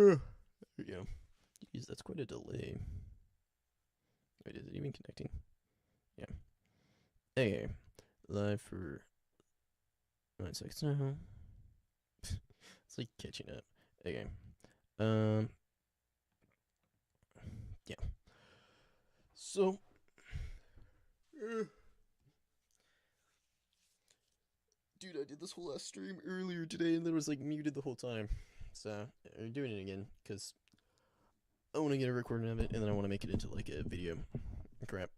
There we go. Jeez, that's quite a delay. Wait, is it even connecting? Yeah. Okay. Live for 9 seconds now. It's like catching up. Okay. Um. Yeah. So. Dude, I did this whole last stream earlier today and then was like muted the whole time. So, I'm doing it again because I want to get a recording of it and then I want to make it into like a video. Crap.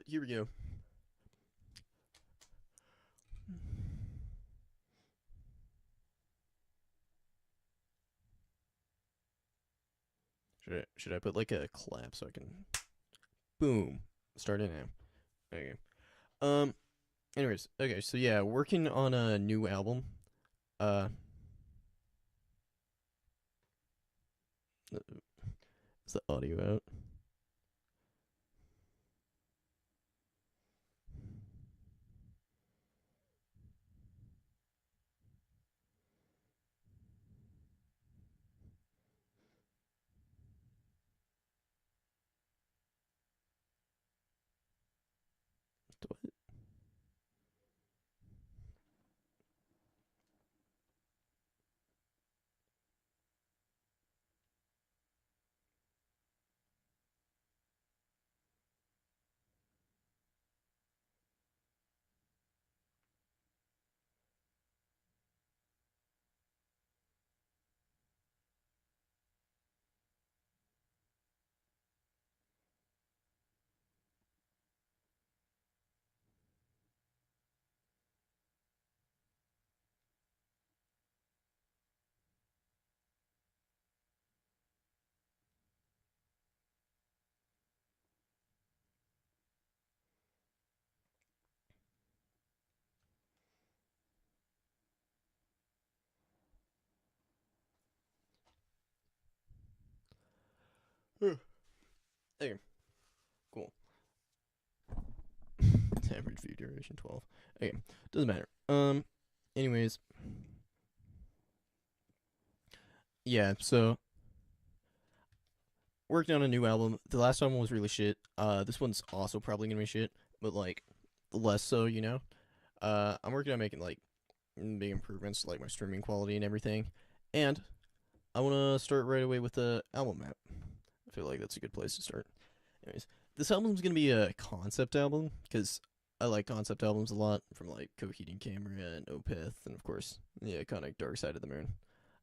Here we go. Should I put like a clap so I can boom start it now? Okay. Um. Anyways, okay. So yeah, working on a new album. Uh. Is the audio out? What? Okay. Cool. Average view duration 12. Okay. Doesn't matter. Anyways. Yeah. So working on a new album. The last album was really shit. This one's also probably gonna be shit, but like less so, you know. I'm working on making like big improvements to like my streaming quality and everything, and I want to start right away with the album map. I feel like that's a good place to start. Anyways, this album's gonna be a concept album because I like concept albums a lot, from like Coheed Camera and Opeth, and of course the iconic Dark Side of the Moon.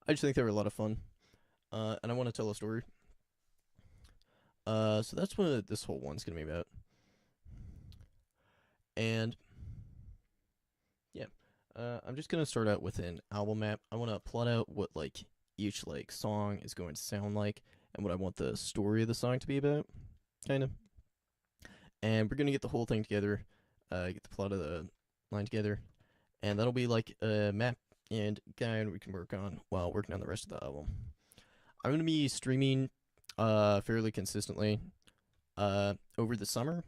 I just think they were a lot of fun, and I want to tell a story. So that's what this whole one's gonna be about. And yeah, I'm just gonna start out with an album map. I want to plot out what like each like song is going to sound like, and what I want the story of the song to be about, kind of. And we're gonna get the whole thing together, get the plot of the line together, and that'll be like a map and guide we can work on while working on the rest of the album. I'm gonna be streaming fairly consistently over the summer.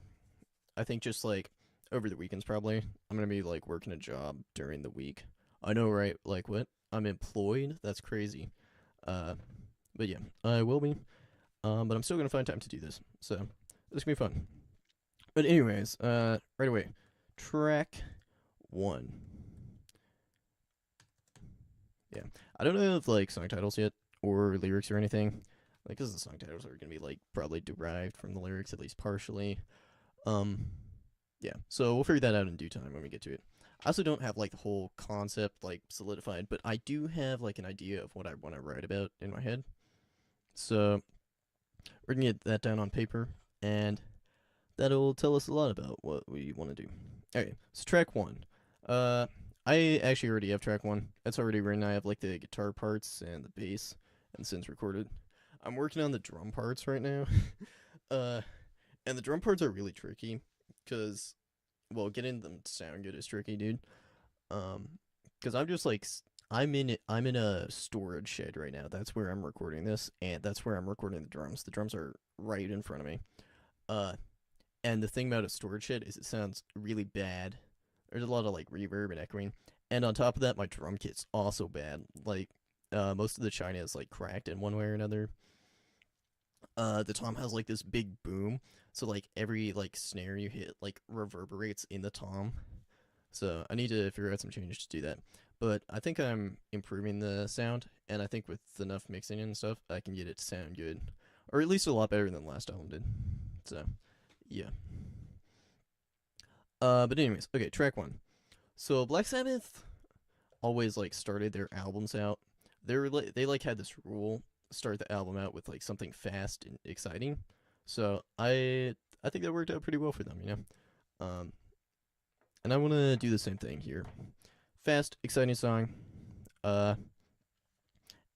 I think just like over the weekends probably. I'm gonna be like working a job during the week. I know, right? Like what? I'm employed? That's crazy. Uh but yeah, I will be. But I'm still gonna find time to do this. So this gonna be fun. But anyways, right away. Track one. Yeah. I don't know if like song titles yet or lyrics or anything. Like, cause the song titles are gonna be like probably derived from the lyrics at least partially. Um, yeah. So we'll figure that out in due time when we get to it. I also don't have like the whole concept like solidified, but I do have like an idea of what I want to write about in my head. So we're gonna get that down on paper, and that'll tell us a lot about what we want to do. Okay, so track one. Uh, I actually already have track one. It's already written. I have like the guitar parts and the bass and the synths recorded. I'm working on the drum parts right now. uh, and the drum parts are really tricky because, well, getting them to sound good is tricky, dude. Um, because I'm just like I'm in a storage shed right now. That's where I'm recording this, and that's where I'm recording the drums. The drums are right in front of me. Uh, and the thing about a storage shed is it sounds really bad. There's a lot of like reverb and echoing. And on top of that, my drum kit's also bad. Like, most of the china is like cracked in one way or another. The tom has like this big boom, so like every like snare you hit like reverberates in the tom. So I need to figure out some changes to do that. But I think I'm improving the sound, and I think with enough mixing and stuff, I can get it to sound good, or at least a lot better than the last album did. So, yeah. But anyways, okay, track one. So Black Sabbath always like started their albums out. They like had this rule: start the album out with like something fast and exciting. So I think that worked out pretty well for them, you know. Um, and I want to do the same thing here. Fast, exciting song. Uh,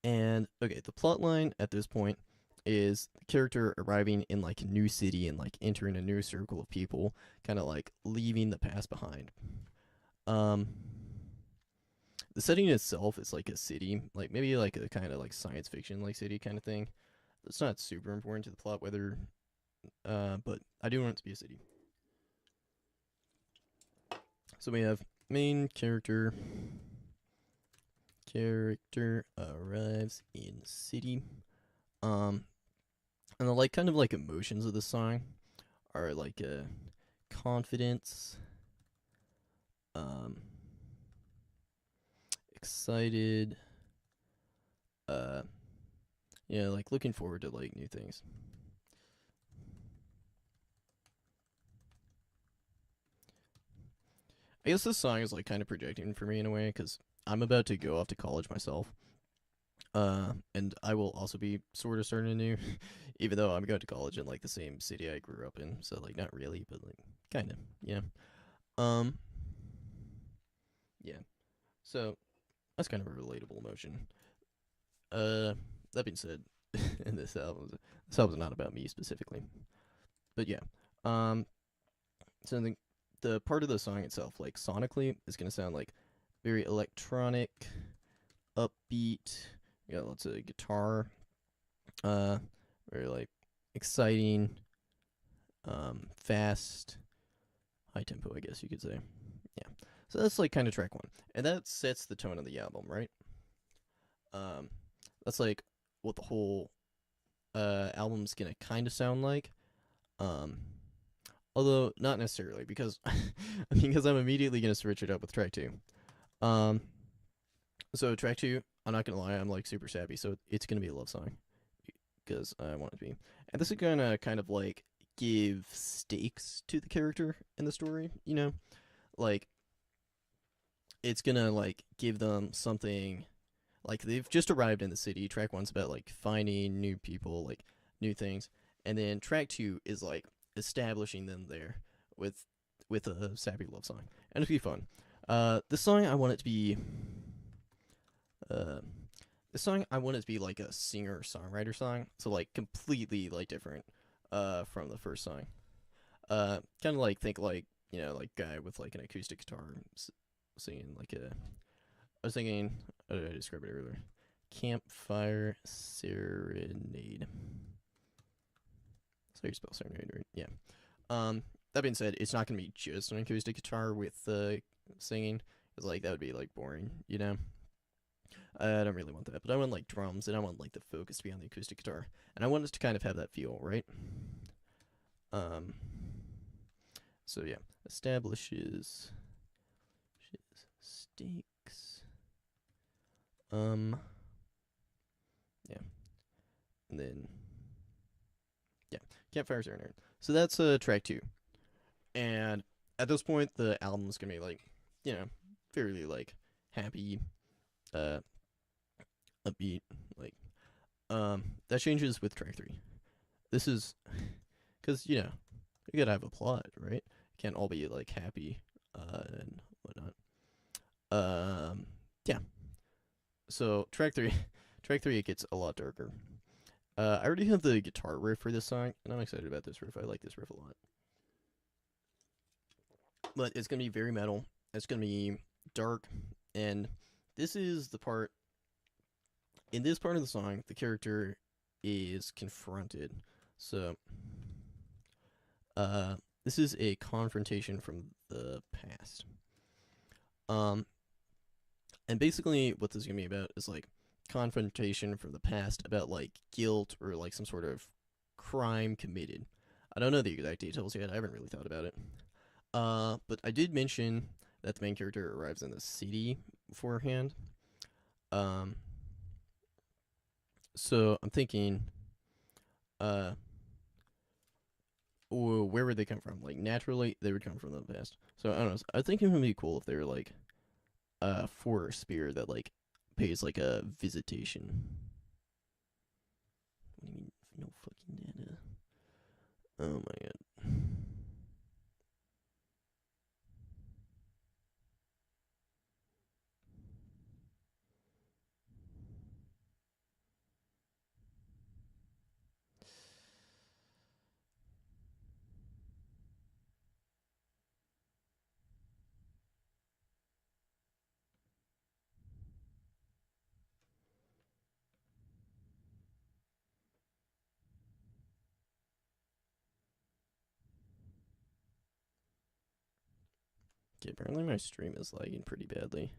and okay, the plot line at this point is the character arriving in like a new city and like entering a new circle of people, kind of like leaving the past behind. Um, the setting itself is like a city, like maybe like a kind of like science fiction like city kind of thing. It's not super important to the plot whether, but I do want it to be a city. So we have main character. Character arrives in city. Um, and the like kind of like emotions of the song are like confidence, um, excited, uh, yeah, like looking forward to like new things. I guess this song is like kind of projecting for me in a way because I'm about to go off to college myself. And I will also be sort of starting anew, even though I'm going to college in like the same city I grew up in. So like not really, but like kind of, yeah. Um, yeah. So that's kind of a relatable emotion. That being said, in this album's not about me specifically, but yeah. Um, so the part of the song itself, like sonically, is gonna sound like very electronic, upbeat. You got lots of guitar. Uh, very like exciting, fast, high tempo, I guess you could say. Yeah. So that's like kind of track one, and that sets the tone of the album, right? Um, that's like what the whole album's gonna kind of sound like. Um, although not necessarily because because I'm immediately gonna switch it up with track two. Um, so track two, I'm not gonna lie, I'm like super sappy, so it's gonna be a love song because I want it to be, and this is gonna kind of like give stakes to the character in the story. You know, like it's gonna like give them something. Like they've just arrived in the city. Track one's about like finding new people, like new things, and then track two is like establishing them there with a sappy love song, and it'll be fun. This song I want it to be. Uh, this song I want it to be like a singer songwriter song, so like completely like different, from the first song. Kind of like think like like guy with like an acoustic guitar singing like a. I was thinking. How did I describe it earlier? Campfire Serenade. That's how you spell serenade, right? Yeah. That being said, it's not gonna be just an acoustic guitar with singing. Cause like that would be like boring, you know. I don't really want that, but I want like drums and I want like the focus to be on the acoustic guitar, and I want us to kind of have that feel, right? Um. So yeah, establishes stakes. Yeah, and then yeah, Campfire Serenade. So that's track two, and at this point the album's gonna be like, fairly like happy, uh, upbeat. Like, that changes with track three. This is because you gotta have a plot, right? It can't all be like happy, and whatnot. Yeah. So track three, track three, it gets a lot darker. I already have the guitar riff for this song, and I'm excited about this riff. I like this riff a lot. But it's gonna be very metal. It's gonna be dark, and this is the part. In this part of the song, the character is confronted. So, uh, this is a confrontation from the past. Um, and basically, what this is gonna be about is like confrontation from the past about like guilt or like some sort of crime committed. I don't know the exact details yet. I haven't really thought about it. But I did mention that the main character arrives in the city beforehand. Um, so I'm thinking, uh, where would they come from? Like naturally, they would come from the past. So I don't know. I think it would be cool if they were like a forest spirit that like pays like a visitation. What do you mean? No fucking data. Oh my god. Okay, apparently my stream is lagging pretty badly.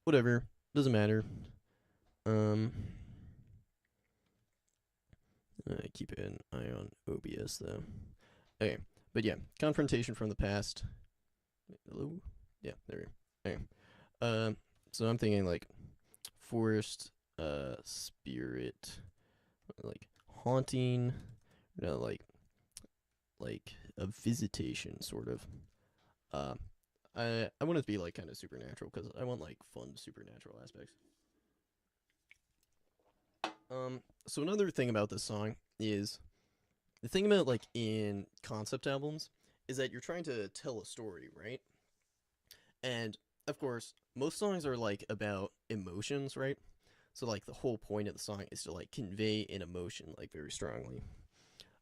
Whatever, doesn't matter. Um, I keep an eye on OBS though. Okay, but yeah, confrontation from the past. Wait, hello? Yeah, there we go. Okay. So I'm thinking like forest, spirit, like haunting, like a visitation sort of. Uh, I want it to be like kind of supernatural because I want like fun supernatural aspects. So another thing about this song is the thing about like in concept albums is that you're trying to tell a story, right? And of course, most songs are like about emotions, right? So like the whole point of the song is to like convey an emotion like very strongly.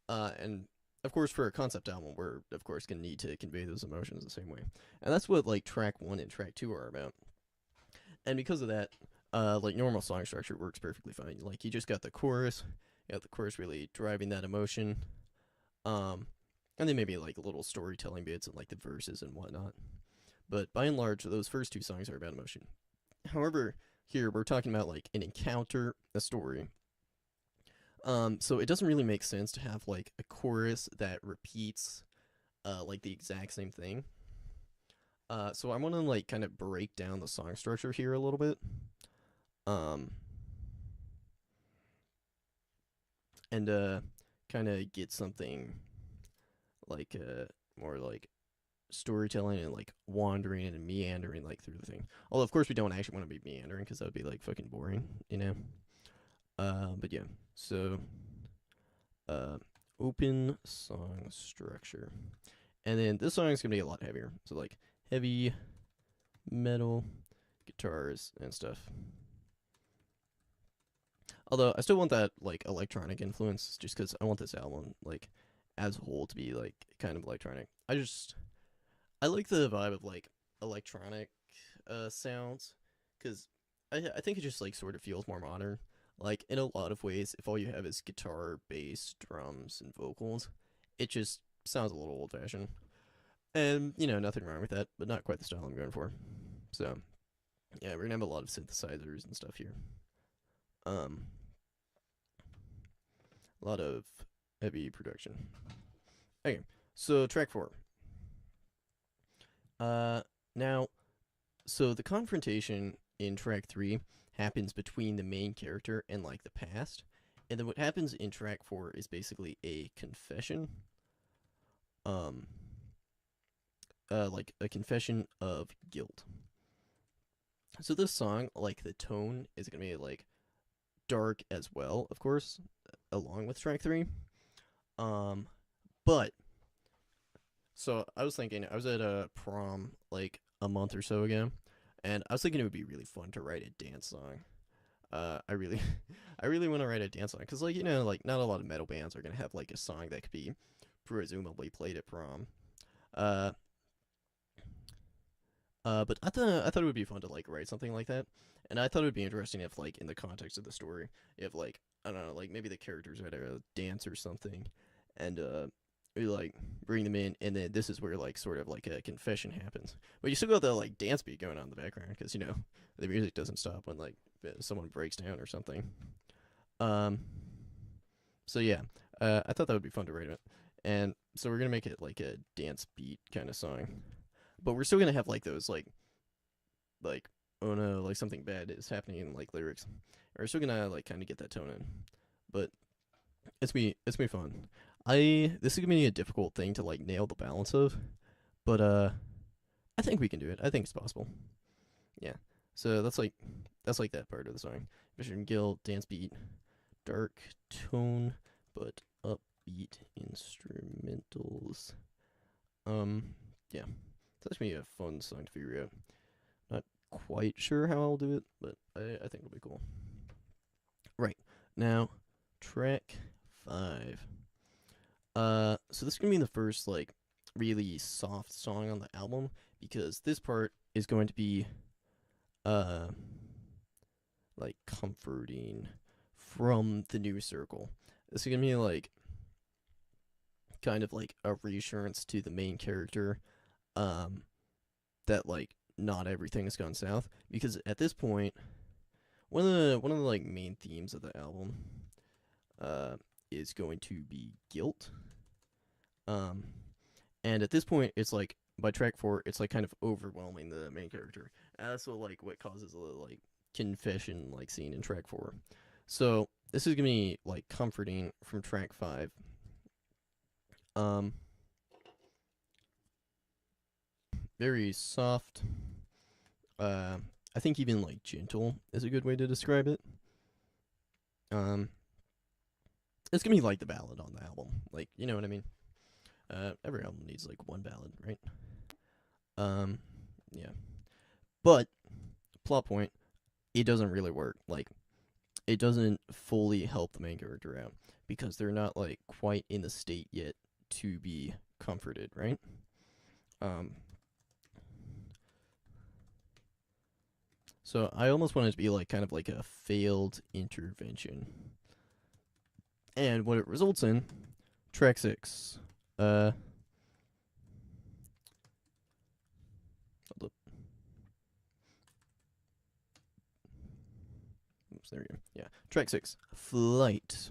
And of course for a concept album, we're of course gonna need to convey those emotions the same way. And that's what like track 1 and track 2 are about. And because of that, like normal song structure works perfectly fine. Like you just got the chorus, you got the chorus really driving that emotion. Um and then maybe like little storytelling bits and like the verses and whatnot. But by and large, those first two songs are about emotion. However, here we're talking about like an encounter, a story. So it doesn't really make sense to have like a chorus that repeats like the exact same thing. So I want to like kind of break down the song structure here a little bit. Um, and kind of get something like more like storytelling and like wandering and meandering like through the thing. Although of course we don't actually want to be meandering because that would be like fucking boring, you know. But yeah. So uh, open song structure, and then this song is gonna be a lot heavier. So like heavy metal guitars and stuff. Although I still want that like electronic influence, just because I want this album like as a whole to be like kind of electronic. I like the vibe of like electronic sounds because I think it just like sort of feels more modern. Like in a lot of ways, if all you have is guitar, bass, drums, and vocals, it just sounds a little old fashioned. And you know, nothing wrong with that, but not quite the style I'm going for. So yeah, we're gonna have a lot of synthesizers and stuff here. Um, a lot of heavy production. Okay, so track 4. Uh, now, so the confrontation in track 3 happens between the main character and like the past, and then what happens in track 4 is basically a confession. Um, like a confession of guilt. So this song, like the tone, is gonna be like dark as well, of course, along with track 3. Um, but so I was thinking, I was at a prom like a month or so ago, and I was thinking it would be really fun to write a dance song. I really, I really want to write a dance song because, like, you know, like not a lot of metal bands are gonna have like a song that could be presumably played at prom. Uh, but I thought it would be fun to like write something like that, and I thought it would be interesting if like in the context of the story, if like I don't know, like maybe the characters had a dance or something, and we like bring them in, and then this is where like sort of like a confession happens. But you still got the like dance beat going on in the background because the music doesn't stop when like someone breaks down or something. Um, so yeah, I thought that would be fun to write it, and so we're gonna make it like a dance beat kind of song, but we're still gonna have like those like oh no, like something bad is happening in like lyrics. We're still gonna like kind of get that tone in, but it's me fun. This is gonna be a difficult thing to like nail the balance of, but I think we can do it. I think it's possible. Yeah. So that's like that part of the song. Mission Guild dance beat, dark tone, but upbeat instrumentals. Yeah. That's gonna be a fun song to figure out. Not quite sure how I'll do it, but I think it'll be cool. Right. Now, track 5. So this is gonna be the first like really soft song on the album because this part is going to be uh like comforting from the new circle. This is gonna be like kind of like a reassurance to the main character, um, that like not everything has gone south because at this point, one of the like main themes of the album, uh, is going to be guilt. Um, and at this point, it's like by track 4, it's like kind of overwhelming the main character. And that's what causes a little like confession like scene in track 4. So this is gonna be like comforting from track 5. Um, very soft. Uh, I think even like gentle is a good way to describe it. Um, it's gonna be like the ballad on the album. Like, you know what I mean? Every album needs like one ballad, right? Um, yeah. But plot point, it doesn't really work. Like, it doesn't fully help the main character out because they're not like quite in the state yet to be comforted, right? Um, so I almost want it to be like kind of like a failed intervention, and what it results in, track 6. Uh, hold up. Oops, there we go. Yeah, track 6, flight.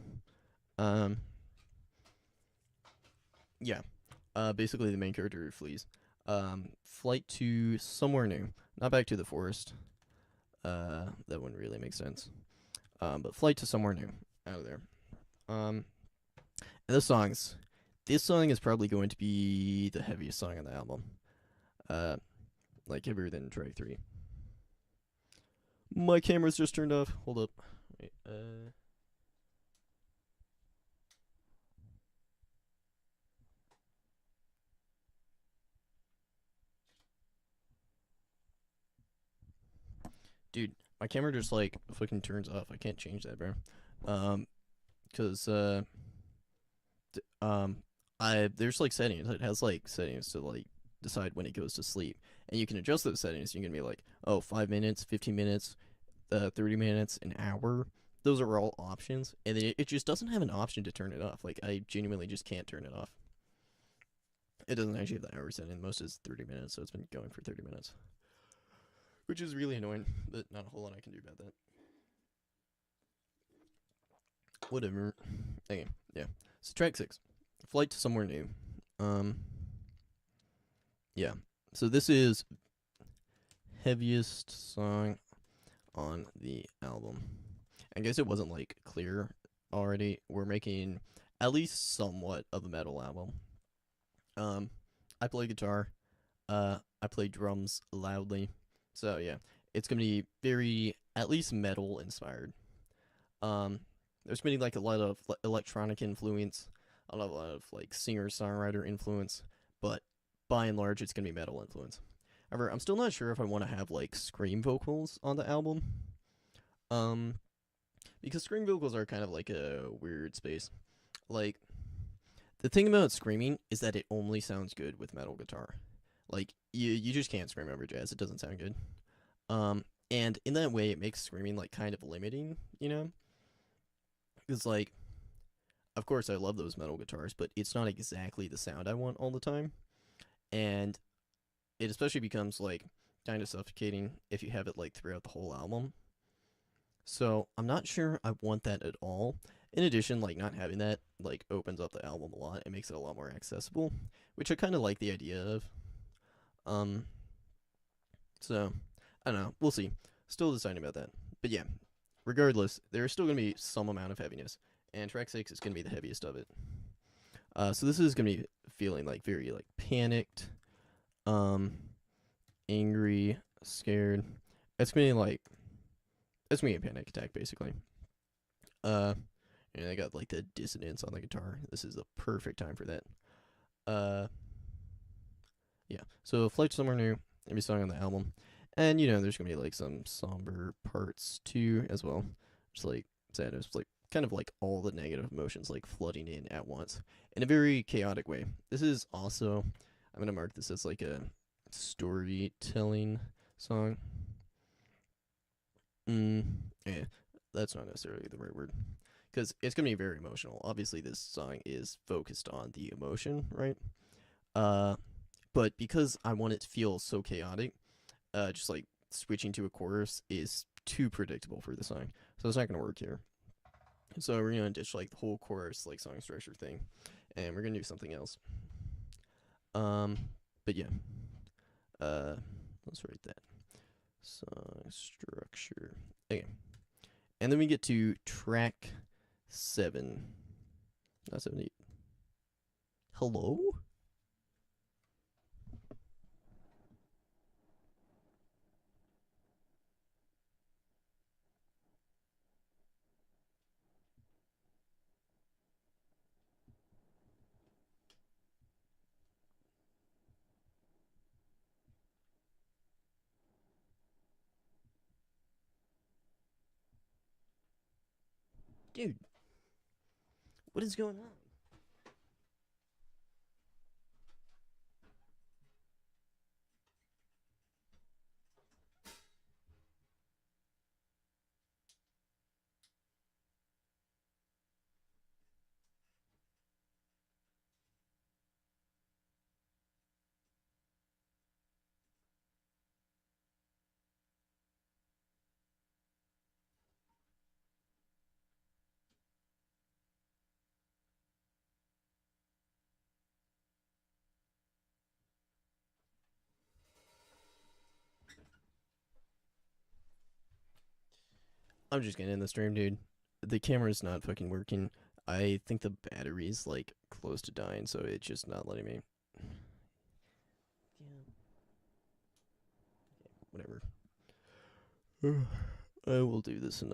Um, yeah. Basically the main character flees. Flight to somewhere new, not back to the forest. That wouldn't really make sense. But flight to somewhere new, out of there. Um, and this song is probably going to be the heaviest song on the album. Uh, like heavier than track 3. My camera's just turned off. Hold up. Wait, dude, my camera just like fucking turns off. I can't change that, bro. Um, cause um, I there's like settings. It has like settings to like decide when it goes to sleep, and you can adjust those settings. You can be like, oh, 5 minutes, 15 minutes, 30 minutes, an hour. Those are all options, and then it just doesn't have an option to turn it off. Like I genuinely just can't turn it off. It doesn't actually have the hour setting. Most is 30 minutes, so it's been going for 30 minutes, which is really annoying. But not a whole lot I can do about that. Whatever. Okay, yeah. So track 6, flight to somewhere new. Um, yeah. So this is heaviest song on the album. I guess it wasn't like clear already. We're making at least somewhat of a metal album. Um, I play guitar. I play drums loudly. So yeah, it's gonna be very at least metal inspired. Um, there's been like a lot of electronic influence, a lot of like singer songwriter influence, but by and large, it's gonna be metal influence. However, I'm still not sure if I want to have like scream vocals on the album. Um, because scream vocals are kind of like a weird space. Like the thing about screaming is that it only sounds good with metal guitar. Like you just can't scream over jazz; it doesn't sound good. And in that way, it makes screaming like kind of limiting. It's like of course, I love those metal guitars, but it's not exactly the sound I want all the time. And it especially becomes like kind of suffocating if you have it like throughout the whole album. So I'm not sure I want that at all. In addition, like not having that like opens up the album a lot. It makes it a lot more accessible, which I kind of like the idea of. Um, so I don't know. We'll see. Still deciding about that. But yeah, regardless, there's still gonna be some amount of heaviness, and track 6 is gonna be the heaviest of it. So this is gonna be feeling like very like panicked, um, angry, scared. It's gonna be like it's gonna be a panic attack basically. Uh, and I got like the dissonance on the guitar. This is the perfect time for that. Uh, yeah. So Flight Somewhere New, every song on the album, and there's gonna be like some somber parts too as well, just like sadness, like kind of like all the negative emotions like flooding in at once in a very chaotic way. This is also I'm gonna mark this as like a storytelling song. Mm, yeah, that's not necessarily the right word because it's gonna be very emotional. Obviously, this song is focused on the emotion, right? Uh, but because I want it to feel so chaotic, just like switching to a chorus is too predictable for the song, so it's not gonna work here. So we're gonna ditch like the whole chorus like song structure thing, and we're gonna do something else. Um, but yeah, uh, let's write that song structure. Okay, and then we get to track 7, not 78. Hello? Dude, what is going on? I'm just getting in the stream, dude. The camera's not fucking working. I think the battery's like close to dying, so it's just not letting me. Yeah, whatever. I will do this another.